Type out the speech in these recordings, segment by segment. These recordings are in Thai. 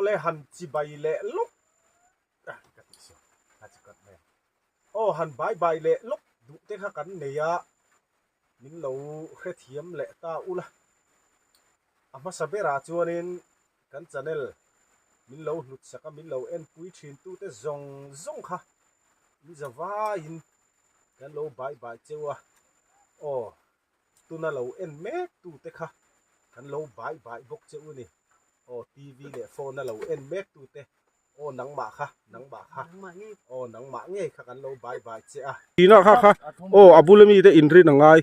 le han chi bai le luk ka ti so ha chi kat me han bai le luk du te kha kan ne ya min lo khe thiam le ta ula ama sabera chuanin kan channel min lo hlut saka min lo en pui thin tu te zong kha mi zawa in kan lo bai chewa tuna lo en me tu te kha kan lo bai bok cheu ni TV le phone na lo en me tu te nang ma kha nang ma nge kha kan lo bai che a ina kha abulami de inri na ngai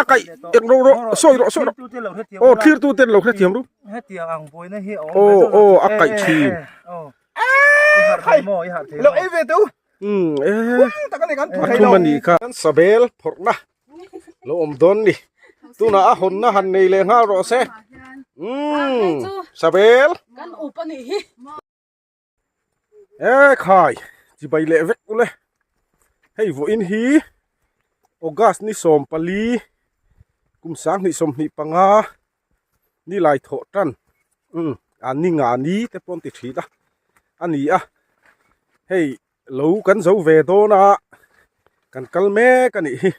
akai ek ro soi ro thir tu ten lo kha thiam ru he tiang ang boi na hi akai thi lo e ve tu ta kan kan thu mani kha sabel phorna lo om don ni tuna a hon na han nei le nga ro se sabel kan upani hi khai chi bai le vek ule hei vo in hi August ni som pali kum sang ni som ni panga ni lai tho tan ani nga ni te pon ti thi da ani a hei lo kan zo ve do na kan kal me kan hi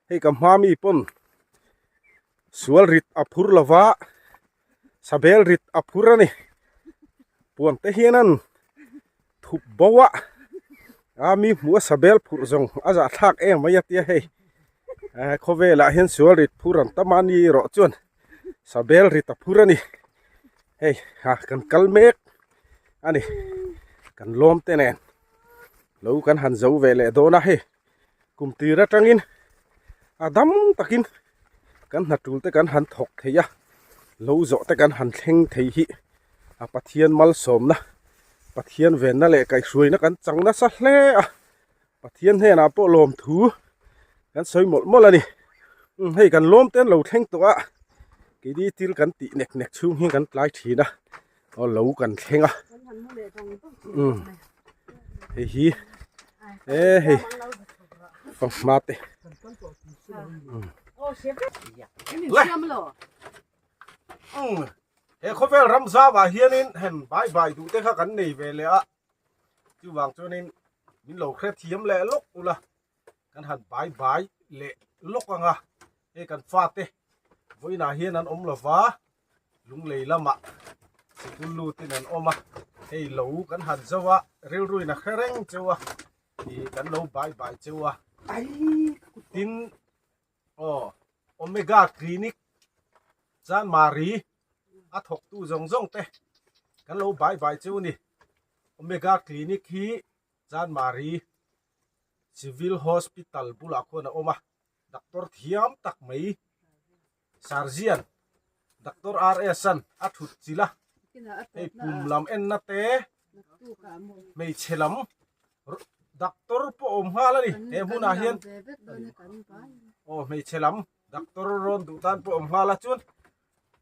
hei kam ma mi pon sual rit aphur lawa sabel rit aphur ani puan te hianan thup bawa mi mua sabel phur zong aza thak maya tia hei khove la hian sual rit phuran tamani ro chuan sabel rit aphur ani hei kan kalmek ani kan lom te nen lo kan han zo ve le do na he kum tira tangin adam takin kan hatul te kan han thok theya lo zo te kan han thleng thei hi pathian mal som na pathian ven na le kai suai na kan chang na sa hle pathian he na po lom thu kan soi mol ani hei kan lom ten lo thleng to a ki di til kan ti nek chung hi kan tlai thi na lo kan thlenga hi hei phong mate khovel ramza wa hianin hen bai du te kha kan nei ve le a chu wang chuanin min lo khre thiam le lok ula kan han bai le lok anga kan fa te voina hian an om lova lung lei lama sikulu tin an oma hei lo kan han zawa ril rui na khereng chewa ni kan lo bai chewa ai tin omega clinic chan mari a thok tu zong te kan lo bai cheu ni omega clinic hi chan mari civil hospital bula ko na oma doctor thiam tak mai surgeon doctor rs an a thut chila ei pum lam en na te mei chelam doctor po om hala ni huna hian mei chelam doctor ron du tan po om hala chun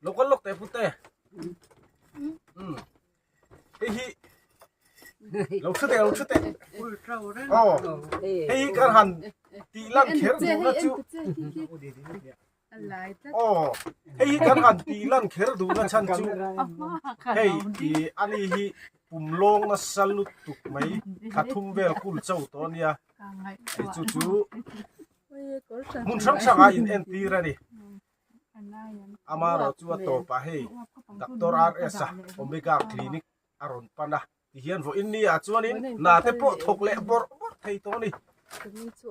lokal lok te pute hi lo chute hei kan han ti lan kher du na chu hei kan han ti lan kher du na chan chu hei ani hi pum long na salut tuk mai khathum vel kul chau to nia chu mun sang in en ti ra ni amaro chuwa to pa hei doctor rs omega clinic aron pana ti hian vo in ni a chuanin na te po thok le bor thei to ni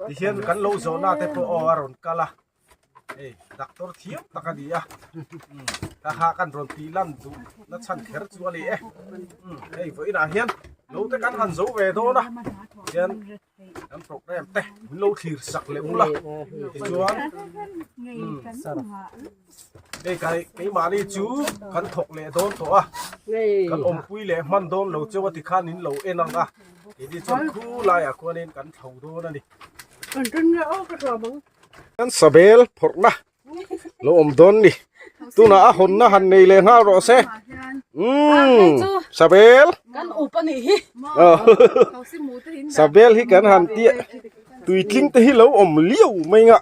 ti hian kan lo zo na te po aron kala doctor thiam takadia ha kan ron ti lan du na chan kher chuali vo in a hian lo te kan han zo ve do na hian kan program te lo thir sak le ula chuan cái mà đi chú kan thok le don to a kan om pui le man don lo chewa ti khan in lo enang a ki di chon khu lai a ko nen kan thau do na ni kan sabel phorna lo om don ni tuna a hon na han nei le nga ro se sabel kan upani hi sabel hi kan han ti tui tling te hi lo om liu mai nga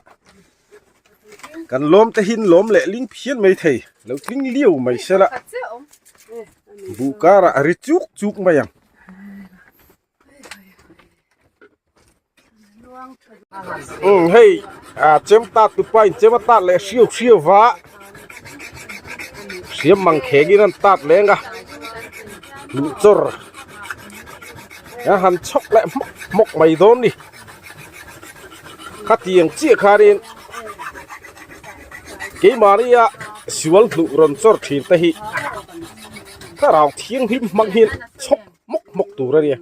กันล้มแต่หินล้มแหละลิงเพี้ยนไม่ไทยแล้วลิงเลี้ยวไม่ใช่ละบุการะริจุกจุกมายังเฮ้ยเจมตัดตุไปเจมตัดเลยเชียววะเสียมังเขกินันตัดเลยงะลุจรหันชกและมกไม่โดนนี่ขัดยังเจี๊ยคารินกี่มาริยาสวลลุรอนจรทีนตะฮีถ้าเราเที่ยงพิมมังหินชกมกตัวเนี่ย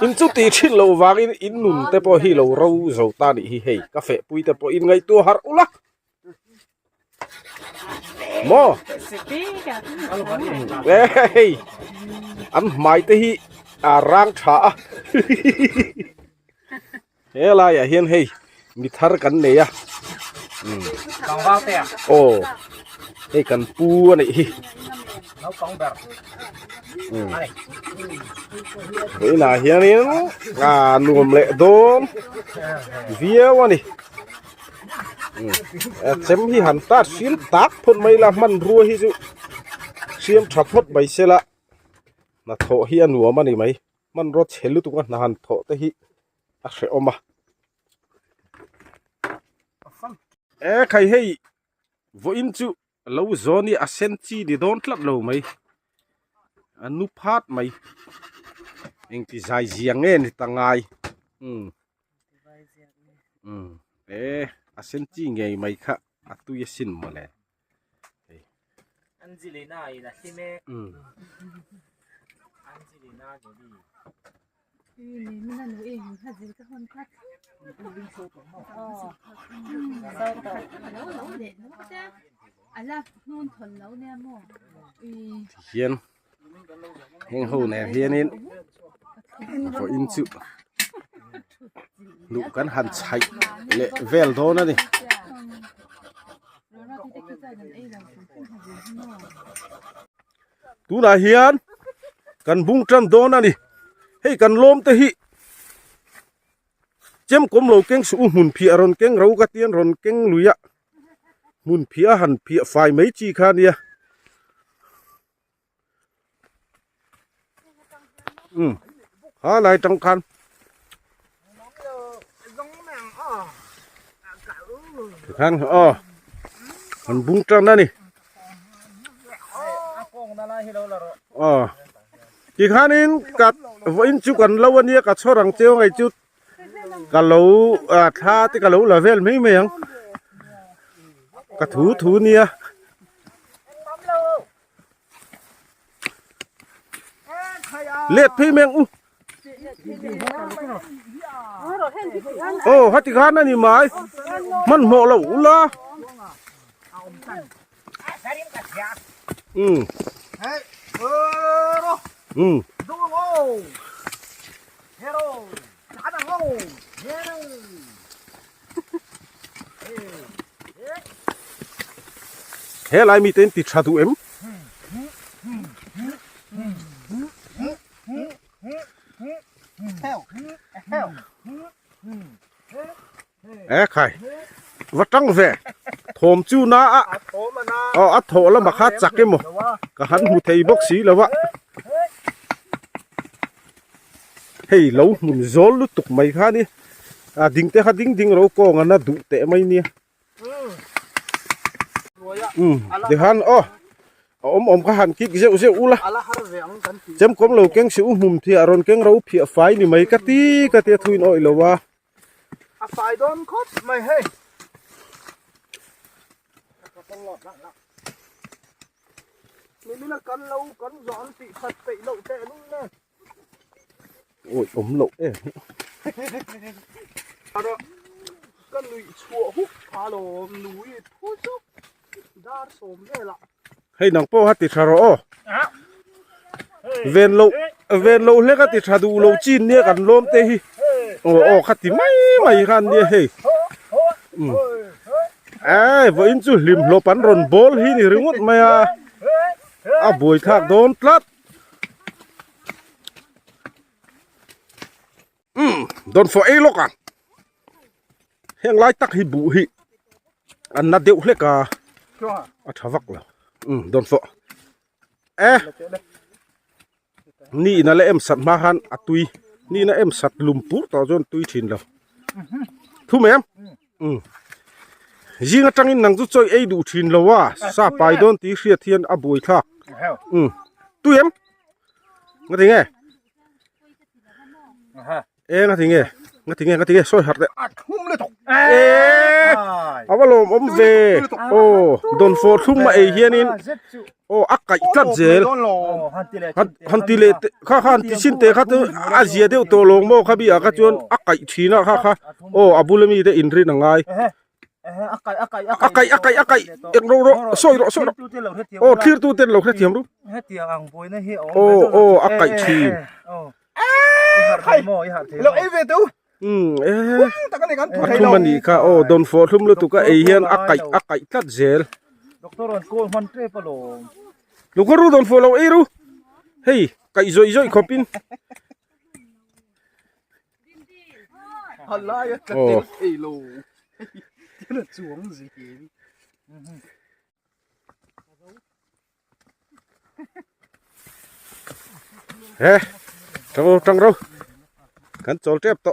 อินจุตีชินเราวางอินนุนแต่พอฮีเราเราจะตาดิฮีเฮกาแฟปุยแต่พออินไงตัวฮาร์อุละโมเฮ้ยอันหมายตะฮีร่างช้าเฮ้ยอะไรอ่ะเฮียนเฮ้ยมีทาร์กันเนี่ยลองว่าวเตะโอ้เฮ้ยกันปูนี่เราต้องแบบเฮ้ยน่าเฮียนี่นุ่มเละโดนเวียวนี่เซมฮีหันตาเสียมตักพ่นไม่ละมันรัวฮิจุเสียมฉับพดใบเสละน่าโถเฮียหนัวมันนี่ไหมมันรถเชลุตุกันน่าหันโถแต่ฮีอักเสออกมาใครให้ว่าอินจูเราโซนี่อาเซนจีดีโดนทลับเราไหมอนุพาดไหมเองที่ใจเสียงเงี้ยนี่ตั้งไงอาเซนจีไงไหมคะอาตุยสินมาเลยอันจิลีน่าอีละใช่ไหมอันจิลีน่าเดี๋ยวดีมันนั่นเองถ้าจะก็คนพัดอะไรนู่นทนแล้วเนี่ยมั่วเฮียนเฮงหูเนี่ยเฮียนินพออินจุลูกกันหันใช้เละเวลโดนั่นนี่ตูน่าเฮียนกันบุ้งจันโดนั่นนี่ให้กันล้มแต่ฮีเจมกลมเหลาเก่งสู้หุ่นเพียรอนเก่งเรากระเตียนรอนเก่งลุยะหุ่นเพียหันเพียไฟไม่จีคาเนี่ยอะไรจังคันคันมันบุ้งจันนั่นนี่กี่คันนี้กัดวันจุกันแล้ววันนี้กัดช่อรังเจียวไงจุดกันเราท่าที่กันเราเลเวลไม่เมียงกัดถูเนี่ยเล็ดพี่เมียงโอ้ฮัตติคันนั่นนี่หมายมันเหมาะแล้วล่ะดูโง่เฮโร่จ้าดังโง่เฮโร่เฮ้ยไรมีเต็นติดชาดูเอ็มใครวัดจังเวทมจูน่าอัดโถแล้วมาคัดจักเกมก็หันหูเทยบ็อกซี่แล้ววะเฮ้ยเราหมุนโซลลุตุกไม่ค่ะนี่ดิ่งเตะค่ะดิ่งเราโกงนะดุเตะไม่เนี่ยเดี๋ยวหันอมก็หันคิดเสียวละเจมกลมเราเก่งสิวหุ่มที่อารอนเก่งเราเพียไฟนี่ไม่กะตีทุยน้อยแล้ววะไฟโดนคดไม่เฮ้ยนี่นะกันเรากันย้อนติขัดติเราแต่นู่นนะโอ้ยหลบก็ลุยชัวหุบพาโลลุยพูดจุดดาร์สมได้ละให้หนังโป้ฮัตติชาโรเวนโลเล็กติดชาดูโลจีนเนี่ยกันล้มเตะโอ้ขัดติไม่กันเนี่ยเฮ้ยว่าอินจูลิมโลปันรอนบอลฮีนี่รึงวดมาบวยทักโดนตัดโดนฝอยลูกอ่ะเฮงไล่ตักฮิบุฮิ อันนัดเดียวเล็กอ่ะ ชัว อัฐวักแล้วโดนฝอเอ๊ะนี่นั่นแหละเอ็มสัตว์มาหันอัตุยนี่นะเอ็มสัตว์ลุมปูต่อจนตุยถินแล้วทุ่มเอ็มยิงจังอินนังจุดใจไอ้ดูถินแล้วว่าซาไปโดนตีเสียเทียนอบุยทักตุยเอ็มงั้นถึงไงงั้นถึงไงช่วยหัดเลย ทุ่มเลยตก เอาว่าลมอมเวโอ้โดนโฟทุ่มมาไอ้เฮียนี่โอ้อักไก่ตัดเจลฮันติเลข้าฮันติชินเตข้าตัวอาเซียเดียวตัวลงโม่ข้าบีอาข้าจวนอักไก่ชีนะข้าโอ้อาบุลมีได้อินทรีนังไงอักไก่เอ็งโรซอยโอ้ทีร์ตัวเต็นเราแค่เทียมรู้โอ้อักไก่ชีแล้วไอ้เวตู ตะกันกันอัทุมันนี่ค่ะโอ้โดนโฟทุ่มแล้วตุกไอ้เฮียนอักไก่ตัดเจล ดอกเตอร์โกนฮันเทปโล ลูกก็รู้โดนโฟเราเอรู้เฮ้ยไก่จ่อยขอปิน ฮัลโหลกระเต็มไอ้โลที่ละจวงสิเฮ้จังเรากันโจลเจ็บโต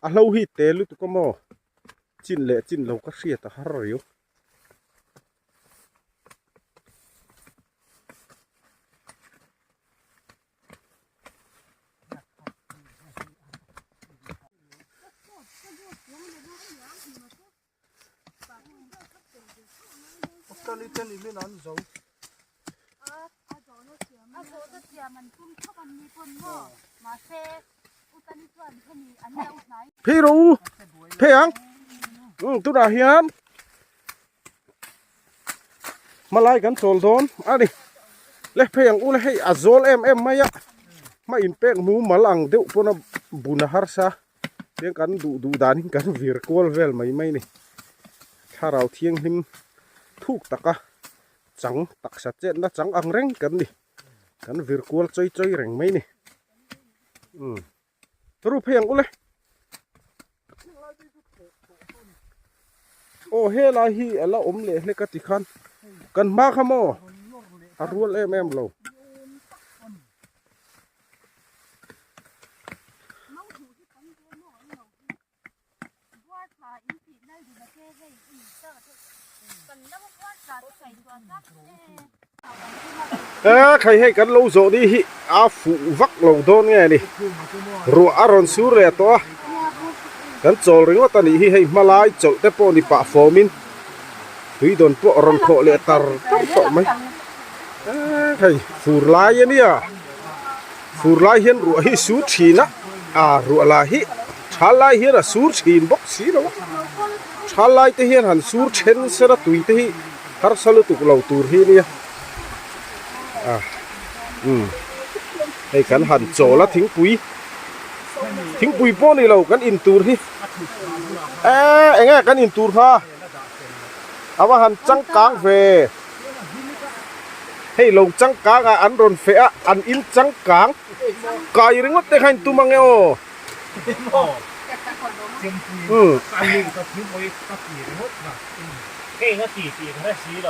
อ่ะเราฮิตเตลุตุกโมจินเละจินเราก็เสียตาฮาริวก็ลิเทนนี่ไม่นานจงพี่รู้พี่ยังตุดาเฮียนมาไล่กันโจลโดนอ่ะดิเล็กพี่ยังอู้เล็กให้อาโจลเอ็มไม่ยะมาอินเป็กมูมาลังเดี๋ยวพวกนั้นบุญหารซะเรื่องกันดูดานิกันวิร์กวลเวลไม่นี่ถ้าเราเที่ยงหิมทุกตะกะจังตักสัจเจนนะจังอังเร่งกันดิกันวิร์กวลใจเร่งไม่นี่รู้เพียงกูเลยโอ้เฮลาฮีอะไรอมเละกัติขันกันมาขโมอารัวเอ็มเราใครให้กันเราโจดีฮิอาฟูวักเราโดนไงนี่รัวอารอนซูเรตัวกันโจริงว่าตอนนี้ให้มาลายโจแต่ปอนี่ปะฟอมินตุยโดนปอรอนโคเลตาร์ต่อไหมใครฟูร์ลายเนี่ยฟูร์ลายเห็นรัวฮิสูชีนะรัวลายฮิชาลายเห็นสูชีนบ็อกซี่แล้วชาลายที่เห็นหันสูเชนเสระตุยที่ฮาร์ซาลุตุกเราตูร์ฮีเนี่ยให้กันหันโจแล้วทิ้งปุ๋ยป้อนนี่เรากันอินตูร์ที่เอ็งกันอินตูร์ค่ะเอาว่าหันจังกางเฟให้ลงจังกางอันรอนเฟอันอินจังกางกายเรื่องว่าแต่ขันตุมังเอโอ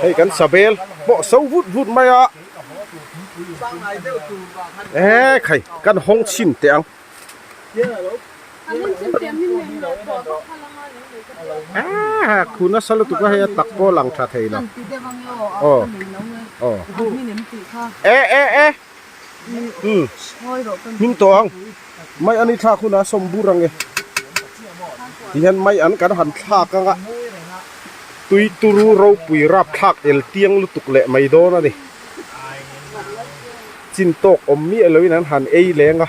ให้กันสเบลบ่เสาวุดไม่อะใครกันห้องชิมเตียงคุณน่ะสรุปตัวให้ตักโบหลังชาไทยนะมิงตองไม่อันนี้ท่าคุณน่ะสมบูรณ์ไงที่เห็นไม่อันกันหันท่ากันอะตุยตุรูเราปุยรับทักเอลเตียงลุตุกเละไม่โดนนะดิจินโตกอมมีอะไรนั้นหันเอแรงอ่ะ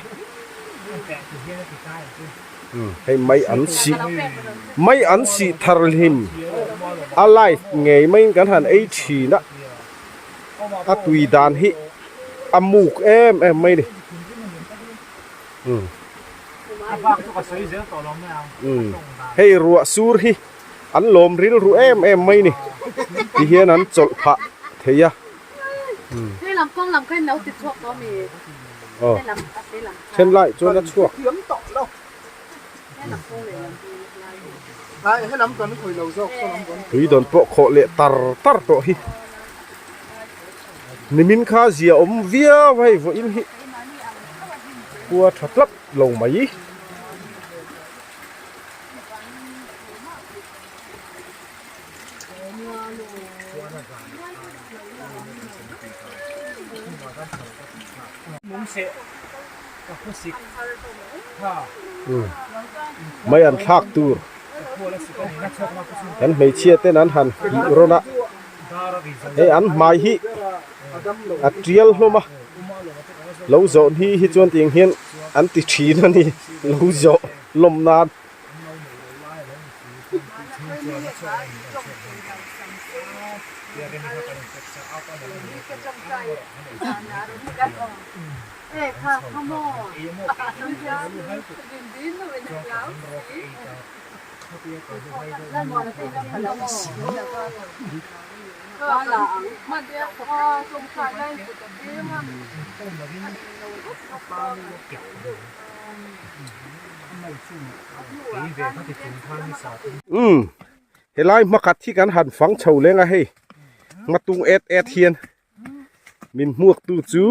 ให้ไม่อันสีทาร์หิมอะไรไงไม่กันหันเอชีนะอะตุยดานฮิอามูกไม่ดิให้รัวซูร์ฮิอันลมริลรัวไม่นี่ที่เฮียนั้นจดพระเทียให้ลำกล้องลำขึ้นแล้วติดช่วงก็มีให้ลำเช่นไรจวนนั้นช่วง ให้ลำก่อนคุยเราก็ลำก่อน ตุยโดนโปะโคเละtarโตฮินิมินข้าเสียอมเวียไว้วอินฮิกัวทับลับลงมาอีมุ้งเสะกับผู้สิกไม่อันทากตูอันไม่เชียเต้นั้นหันฮิโรนะไออันไม่ฮิอัดเรียลลงมาเราโจนฮิจวนเตียงเฮียนอันติดชีนั่นนี่เราโจลมนานเอ๊ะค่ะขโมยดินเลยนะครับแล้วมอเตอร์ไซค์ก็แล้วก็หลังมาเดี๋ยวพอสงสัยได้ดีมาก เฮลัยมากัดที่กันหันฝังเฉาเลยไงเฮ้มาตุงเอดเฮียนมินมวกตูจู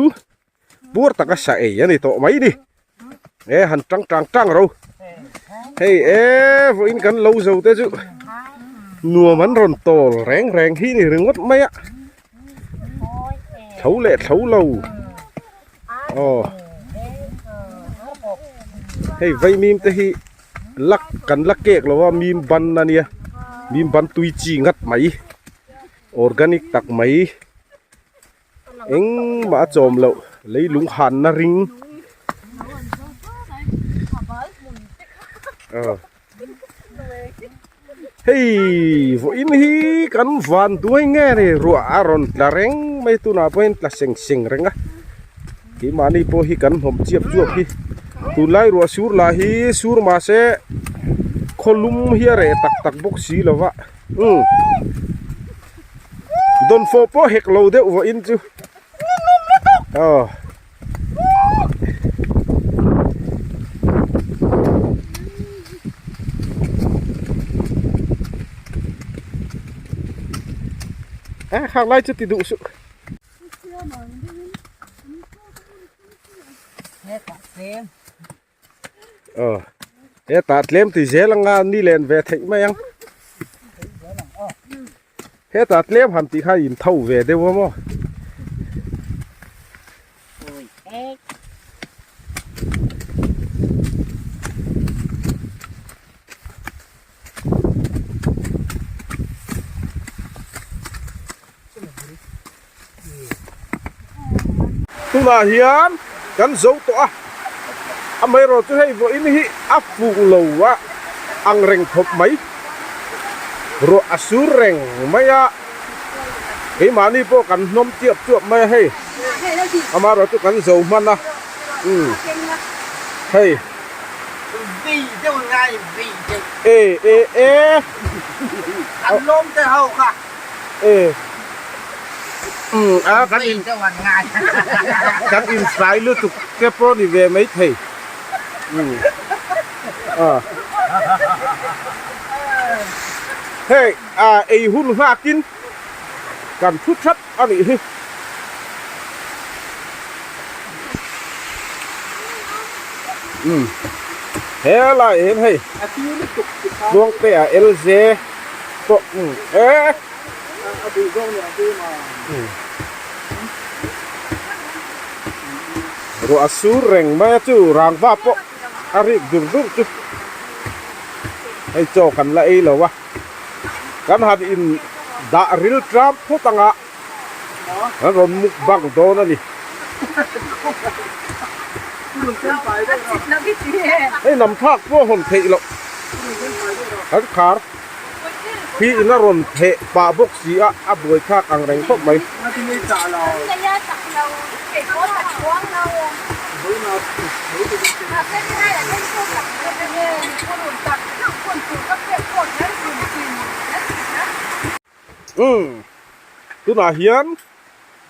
บัวตะกะใส่ยันนี่โตไหมดิหันจังเราเฮ้พวกอินกันlâu rồi thế chứ nùa mắn rồn tổ rèn khi này rừng ngất mấy á thấu lâu hey vay mìm thế hi lắc kẹt là mìm ban nè mìm ban tui chi ngắt máy organic tắc máy anh mà chồm lậu lấy lúng hàn na ring hey vội in hi kan van đuôi nghe này rùa aron là reng mấy tu nào bên là seng reng á khi mà đi po hi kan hom chiep chuộc hi tu lai rùa sur là hi sur mà sẽ kolum hi re tak bốc xí là vạ don fo po hek lâu đấy vội in chứ hàng lai chưa đủ sự tạt lem thì dễ là ngan đi lên về thấy mấy anh hết tạt lem hàm thì khai in thâu về đâu mà tu là hiền gắn dấu tọa mấy rồi tôi hay vội in hi áp phụ lầu á ăn rèn thộp mấy rồi asur rèn mấy á cái mà đi po cần nôm tiệp chuột mấy hay mà rồi tôi cần dầu man à hay vì đâu ngay vì ăn lôm tới hậu cả kan in sai lu tu ke pro ni ve mai thei hey ei hun ha kin kan phut thắt ani hi he lại em hey luang pe lz to rồi asur reng mai chu rang va po ari dur chu ai cho kan la ei lo wa kan had in da ril trap pho tanga ron muk bang do na ni ei nam thak po hon thei lo har khar khi nó rồn thệ bà bốc xí á bưởi khác ăn đánh tốt mấy tôi là hiến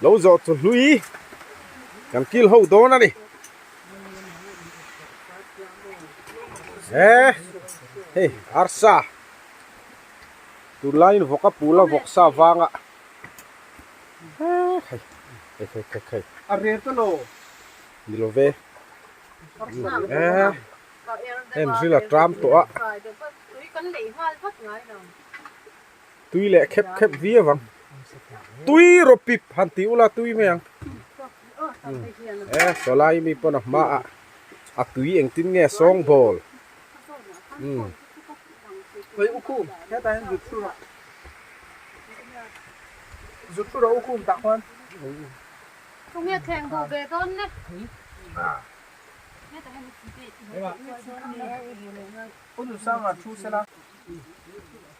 lâu rồi tôi lui càng kia hậu đó nè đi hey arsa tu lai nu voka pula vok sa wanga khai a re to lo ni lo ve em rila tram to a tui le khep khep vi wang tui ro pip han ti ula tui me yang so lai mi pon ma a tui eng tin nge song bol với u khum thế ta rút ra u khum tặng hơn không nghe thèn đồ về con đấy o늘 sang à chu sela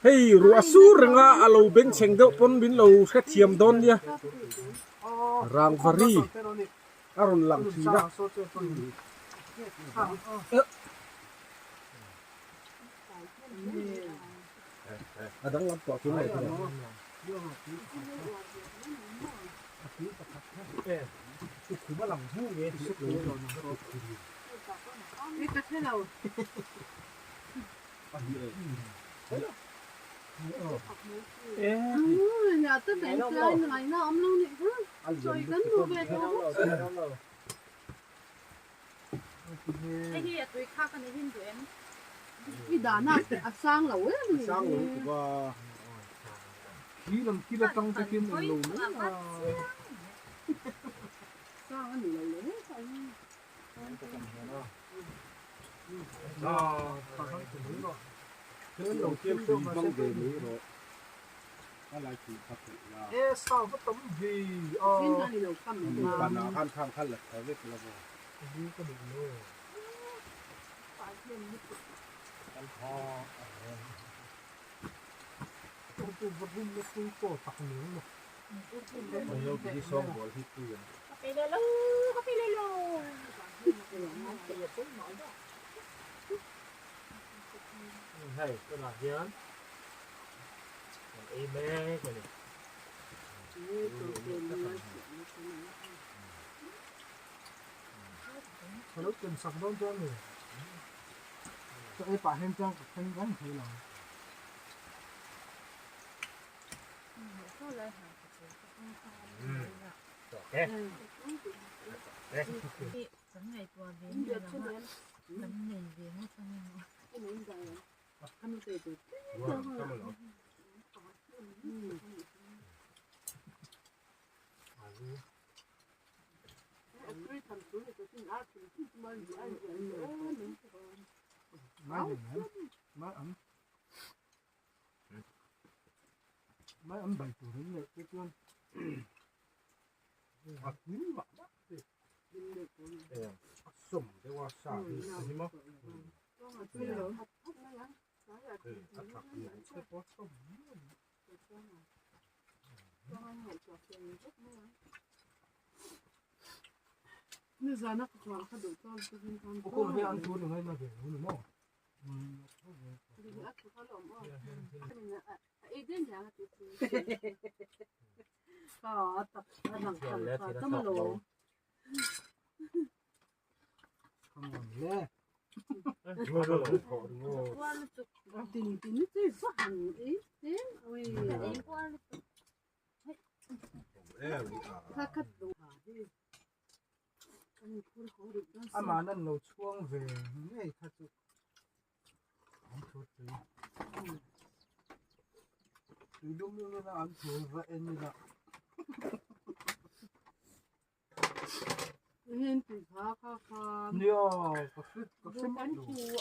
hey ru asu ranga alo beng cheng do pon bin lo kha thiam don dia rang vari aron lang chi da adang lam to kin lai ku ba lam hu ge đi cắt thế nào nhà tôi đánh chơi này nó ấm lâu nhỉ rồi cấn đồ về thôi cái gì tôi khác cái này hình tụi em cái đá nào sang lẩu ấy sang lẩu và khi là trong cái kim lẩu nữa sang cái này lẩu đấy cái đầu tiên thì băng về mới rồi nó lại chỉ thật là sao có tấm gì bạn nào khăn khăn lật phải biết là gì có được nữa ăn kho tôi vật dụng nó tôi có tặng miếng mà nhiều cái song bol hít tiền copy lên luôn hay tôi là hiến em bé cái này nó cần sạc đón cho người cho em phải hem trang thanh gắn thế nào Sẵn ngày qua đến đây là sẵn ngày về hết xong rồi cái này giờ ăn về được máy ấm 7 tuổi đến lệ cái con à quý bạn đó sum cáiว่าสาดีสิมั้งnhư giờ nó còn không đủ con cho nên con cô hay ăn chuối được hay là để nó nó ít đến nhà có tập làm có tấm lỗ không làm lẽ qua chụp tình tình cái số hàng ý thế ôi em qua khát khát đủ mà nó nấu chuông về ngay thật sự ăn chuối từ đúng lúc nó ăn chuối vậy như vậy hen từ khá nhiều có sức bánh chua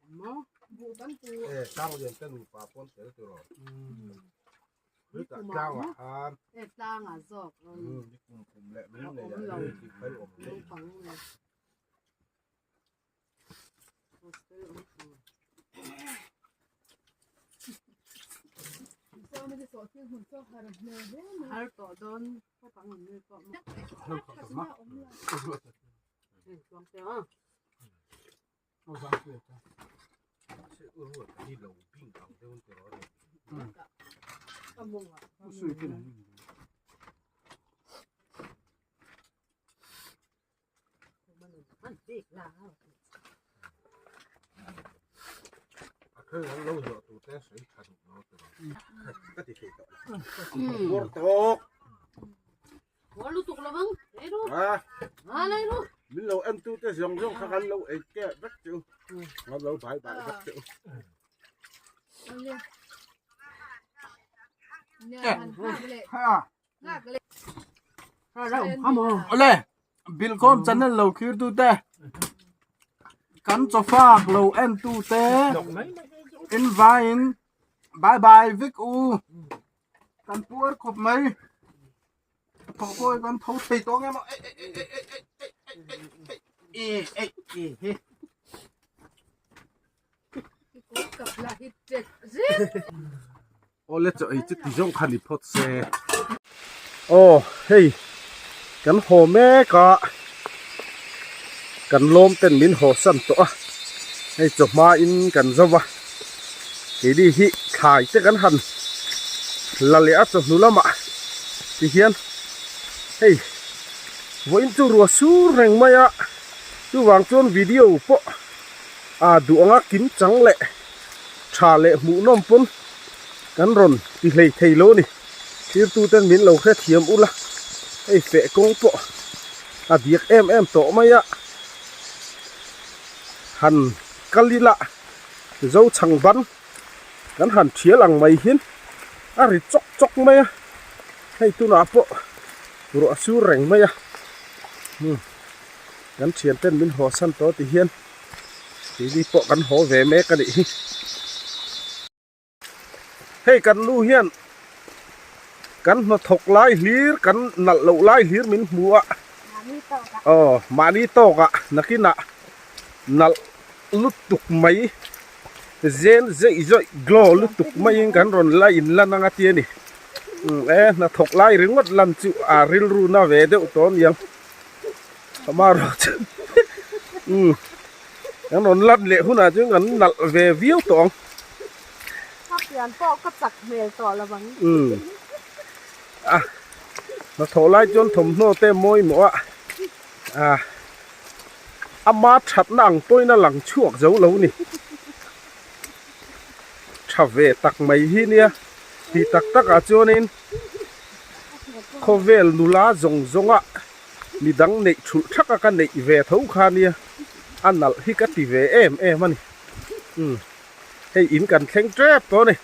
nó vụ bánh chua cao liền cái nụ phá pon thế rồi cứ cả cao à tang à giọt đi cùng lẹ mấy này thì phải ổn định 할 거던 호빵은 늘 거. đi đầu pin cầm theo con tiểu đó suy cái này คือเราเหยาะตัวแต่ใส่ขันเราตัวก็ติดต่อวัวตก Ủa lu tục là vâng, đấy luôn. à Đây luôn. mình lâu em tuแต่dòng khăn khăn lâu ấy kẹ rất chịu nó lâu phải rất chịu Ole bil kon channel lo khir tu te kan cho phak lo en tu te in vain bye bye vik u kan puar khop mai thọ coi con thấu thầy to nghe mà Cặp lại chết. ô lết cho ấy chứ tí dòng khăn đi phốt xe ô heyกันโหแม่ก็กันลมเต้นมินโหสันตัวให้จบมาอินกันซะวะกี่ดีฮิขายเจกันหันละเลียจบนุละมาที่เฮียนเฮ้ยวันจูรัวสู้แรงไหมอะจูวางจนวิดีโอปะดูอ่ะกินจังเละชาเละหมูน้ำปนกันรอนที่เลยไทยโลนี่ที่ตูเต้นมินเราแค่เทียมอุละไอ้เฟะกงปะเดียกเอ็มโตไหมอะหันกัลลิละเจ้าช่างบันกันหันเทียหลังไม่เห็นอะไรจอกไหมอะให้ตัวน่ะปะรัวสู้แรงไหมอะกันเทียนเต้นมินหัวสั้นโตตีเฮียนตีดีปะกันหัวแหวแม่กันดิให้กันลู่เฮียนกันมาถกไล่ลีร์กันนัดเหล่าไล่ลีร์มินหัวมานี่โตกะนักกินน่ะนัดลุดตุกไหมเจนเจอีจอยกลัวลุดตุกไหมยังกันรอนไล่อินลันนังอาเทียนี่นัดถกไล่เรื่องวัดลันจูริลรูน่าเวเดอุตอนยังมารอจังยังนอนลัดเละหุ่นอาจังกันนัดเววิวตองถ้าเปลี่ยนปอกก็จักเมลต่อละบังมาโถไล่จนถมโนเต้มวยหมออามาชัดนั่งตัวน่ะหลังช่วงเจ้าเหล่านี่ชาเวตักไม่ฮีเนี่ยที่ตักอาจนินเขาเวลนุลาจงอ่ะมีดังในชุดชักกันในเวทเขาขาเนี่ยอันนั้นฮิกัติเวมันนี่ให้อินกันแข่งแจ๊บตัวนี่